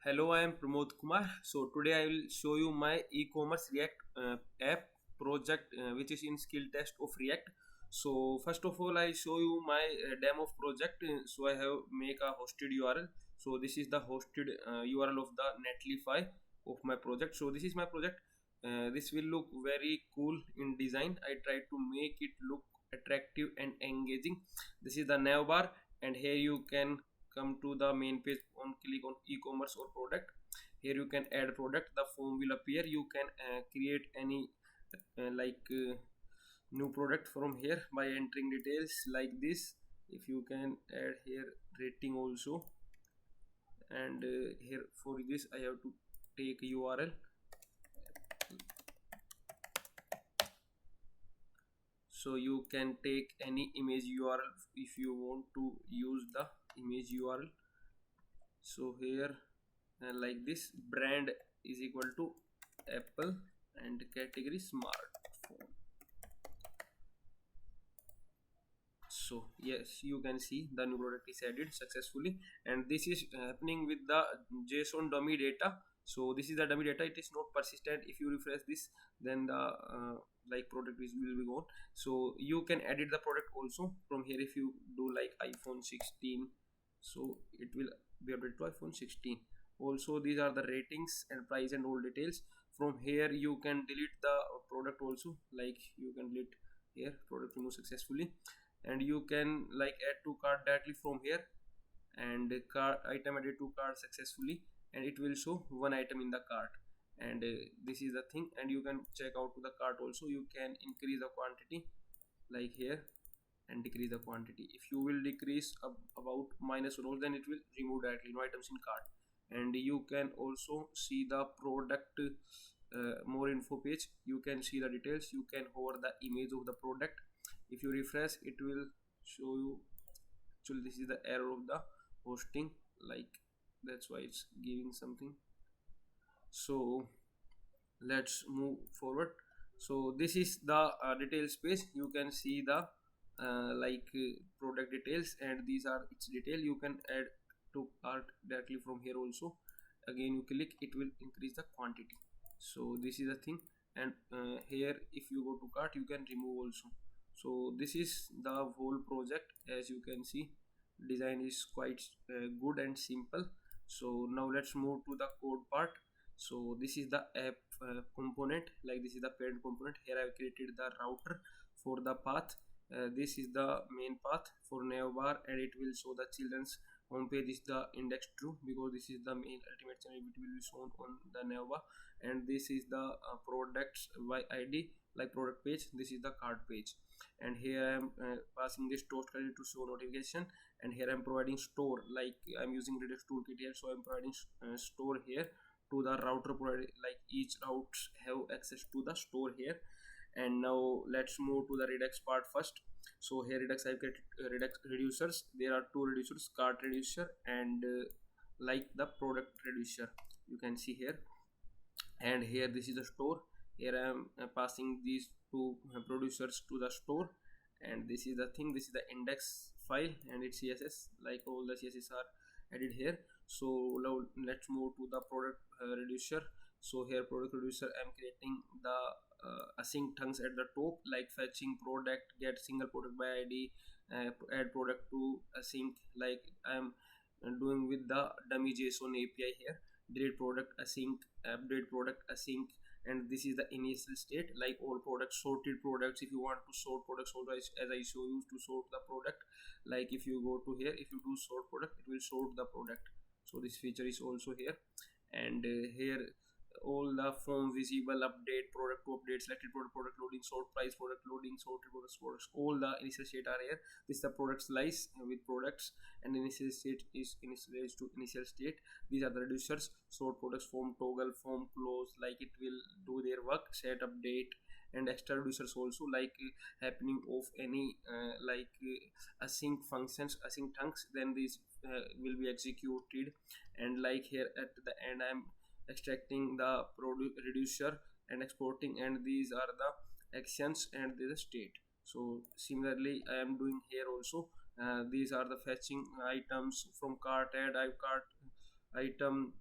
Hello, I am Pramod Kumar. So today I will show you my e-commerce React app project which is in skill test of React. So first of all, I show you my demo project. So I have make a hosted URL. So this is the hosted URL of the Netlify of my project. So this is my project. This will look very cool in design. I try to make it look attractive and engaging. This is the nav bar, and here you can come to the main page. On click on e-commerce or product. Here you can add product. The form will appear. You can create any new product from here by entering details like this. If you can add here rating also, and here for this I have to take URL. So you can take any image URL if you want to use the image URL. So here like this, brand is equal to Apple and category smartphone. So yes, you can see the new product is added successfully, and this is happening with the JSON dummy data. So this is the dummy data. It is not persistent. If you refresh this, then the product will be gone. So you can edit the product also from here. If you do like iPhone 16, so it will be updated to iPhone 16. Also these are the ratings and price and all details. From here you can delete the product also, like you can delete here product removed successfully, and you can like add to cart directly from here, and cart item added to cart successfully, and it will show one item in the cart. And this is the thing, and you can check out to the cart also. You can increase the quantity like here and decrease the quantity. If you will decrease about minus rows, then it will remove directly no items in cart. And you can also see the product more info page. You can see the details. You can hover the image of the product. If you refresh, it will show you. Actually this is the error of the hosting, like that's why it's giving something. So let's move forward. So this is the details page. You can see the product details, and these are its detail. You can add to cart directly from here also. Again you click, it will increase the quantity. So this is the thing. And here if you go to cart, you can remove also. So this is the whole project. As you can see, design is quite good and simple. So now let's move to the code part. So this is the app component, like this is the parent component. Here I have created the router for the path. This is the main path for navbar, and it will show the children's home page is the index true, because this is the main ultimate channel. It will be shown on the navbar. And this is the products by id, like product page. This is the card page. And here I am passing this toast credit to show notification. And here I am providing store, like I'm using Redux toolkit here, so I'm providing store here to the router provided, like each routes have access to the store here. And now let's move to the Redux part first. So here Redux, I've created Redux reducers. There are two reducers, cart reducer and like the product reducer, you can see here. And here this is the store. Here I am passing these two producers to the store. And this is the thing, this is the index file and its CSS, like all the CSS are added here. So now let's move to the product reducer. So here product reducer, I'm creating the async things at the top, like fetching product, get single product by id, add product to async, like I'm doing with the dummy JSON API here. Delete product async, update product async. And this is the initial state, like all products, sorted products. If you want to sort products also, as I show you to sort the product, like if you go to here, if you do sort product, it will sort the product. So this feature is also here. And here all the form visible, update product to update, selected product loading, sort price product loading, sorted products, all the initial state are here. This is the product slice with products, and initial state is initialized to initial state. These are the reducers, sort products, form toggle, form close, like it will do their work, set update. And extra reducers also, like happening of any async functions, async chunks, then these will be executed. And like here at the end, I'm extracting the reducer and exporting, and these are the actions and the state. So similarly I am doing here also. These are the fetching items from cart, add I cart item,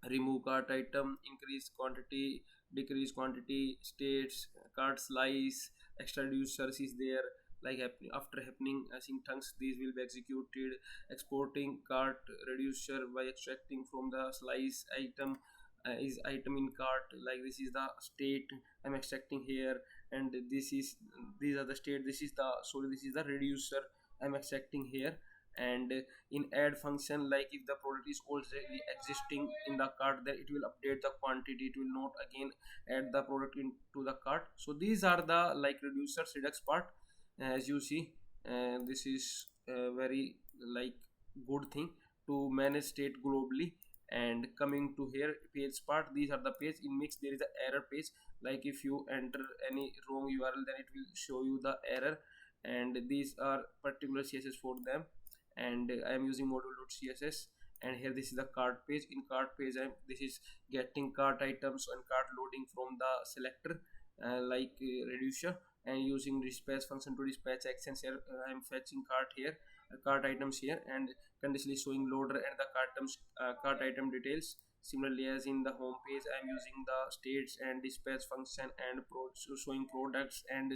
remove cart item, increase quantity, decrease quantity, states, cart slice, extraducers is there. Like after happening syntax, these will be executed. Exporting cart reducer by extracting from the slice item, is item in cart. Like this is the state I'm extracting here, and this is, these are the state, this is the, sorry, this is the reducer I'm extracting here. And in add function, like if the product is already existing in the cart, then it will update the quantity, it will not again add the product into the cart. So these are the like reducers redux part. As you see, this is a very like good thing to manage state globally. And coming to here page part, these are the page. In mix there is a error page, like if you enter any wrong url, then it will show you the error, and these are particular css for them. And I am using module.css. And here this is the cart page. In cart page, this is getting cart items and cart loading from the selector, like reducer, and using dispatch function to dispatch actions. Here I am fetching cart here, cart items here, and conditionally showing loader and the cart item details. Similarly, as in the home page, I am using the states and dispatch function and showing products and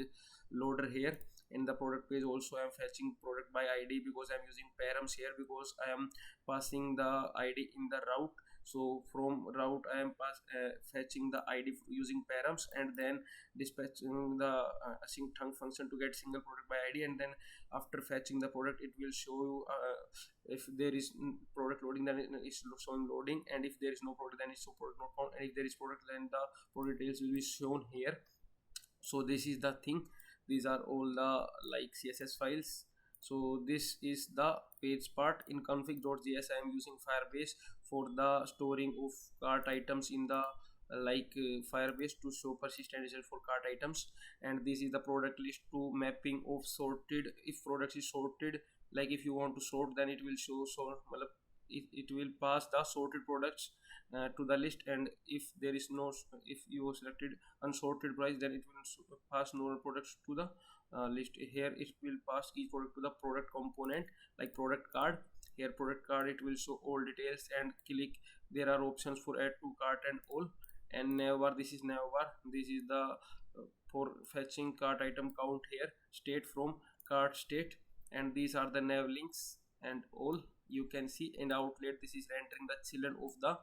loader here. In the product page also I am fetching product by id, because I am using params here, because I am passing the id in the route. So from route I am fetching the id using params, and then dispatching the async trunk function to get single product by id. And then after fetching the product, it will show you if there is product loading, then it is showing loading, and if there is no product, then it's so product not found, and if there is product, then the product details will be shown here. So this is the thing. These are all the like css files. So this is the page part. In config.js I am using firebase for the storing of cart items in the firebase to show persistent result for cart items. And this is the product list to mapping of sorted. If product is sorted, like if you want to sort, then it will show sort, it will pass the sorted products to the list. And if there is no, if you selected unsorted price, then it will pass no products to the list. Here it will pass each product to the product component, like product card. Here product card, it will show all details, and click, there are options for add to cart and all. And navbar, this is navbar, this is the for fetching cart item count here, state from cart state. And these are the nav links and all you can see. And outlet, this is entering the children of the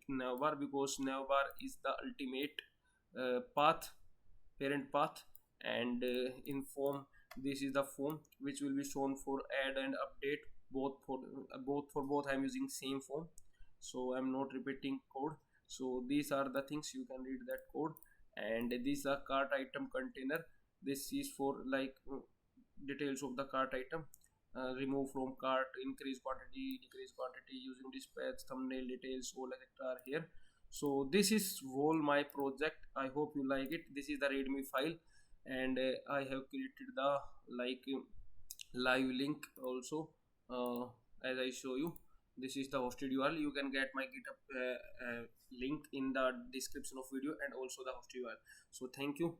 navbar, because navbar is the ultimate path, parent path. And in form, this is the form which will be shown for add and update, both I'm using same form, so I'm not repeating code. So these are the things, you can read that code. And these are cart item container. This is for like details of the cart item. Remove from cart, increase quantity, decrease quantity, using dispatch, thumbnail details, all etc are here. So this is all my project. I hope you like it. This is the readme file, and I have created the like live link also, as I show you. This is the hosted url. You can get my github link in the description of video, and also the hosted url. So thank you.